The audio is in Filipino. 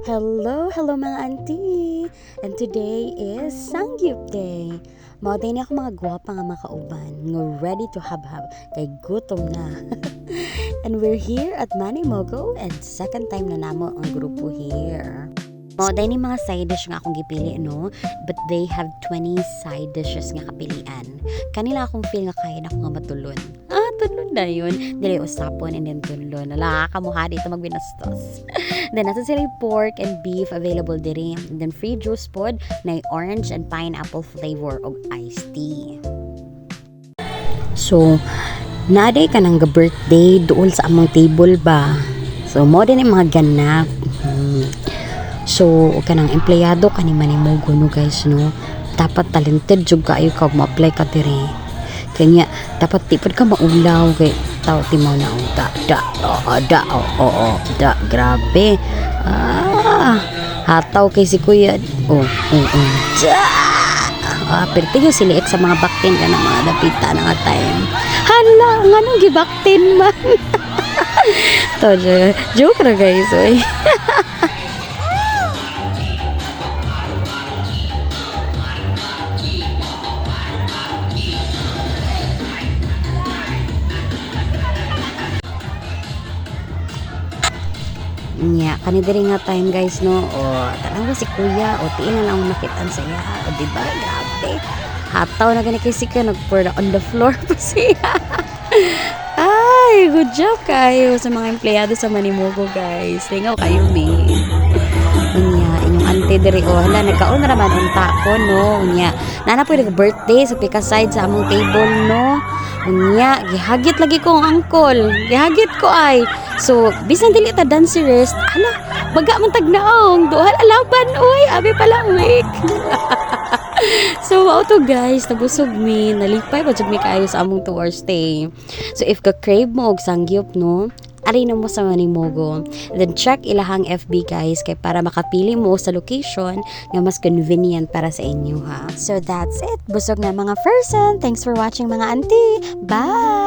Hello mga auntie! And today is Sangyup Day. Mao din ako mga gwapa nga makauban nga ready to hab-hab kay gutom na. And we're here at Manny Mogo and second time na namo ang grupo here. Mao din ni mga side dish nga akong gipili no, but they have 20 side dishes nga kapilian. Kanila akong feel nga kaya na ako nga matulon. Tulon na yun. Dili usapon and then tulon. Nakakamuha dito magbinastos. Then nasa sila yung pork and beef available diri. And then free juice pod na orange and pineapple flavor og iced tea. So, naday ka nang birthday doon sa among table ba? So, mo din yung mga ganap. So, kanang empleyado kanima ni mo no guys no. Dapat talented jud kayo kag ma-apply ka diri. Kanya dapat tipod ka maulaw kay tao timaw na grabe hataw kay si kuya pero tiyo siliit sa mga baktin ka ng mga dapita na nga time hala nga nung gibaktin man to joke na guys oy. Nya, kani diri nga time guys no. Tanang si kuya tiin na lang makitaan sa iya. Di ba? Grabe. Hataw na gani kay si kuya nagpour on the floor pa siya. Ay, good job kayo sa mga empleyado sa Manimogo guys. Tingaw kayo mi. Nya, inyong auntie diri hala nagkaon na naman unta ko no. Nya, nana po birthday sa pika side sa among table no. Nya, gihagit lagi ko ang uncle. Gihagit ko ay. So, bisan dili ta dancerist, ala, baga man tagnaong, duhal alaban, uy, abi pala week. So, auto guys, nabusog mi, nalipay pa jud mi kayo sa among 2 hours stay. So, if ka crave mo og sangyup no, ari na mo sa Manimogo. Then check ilahang FB guys kay para makapili mo sa location nga mas convenient para sa inyo ha. So that's it. Busog na mga person. Thanks for watching mga auntie. Bye!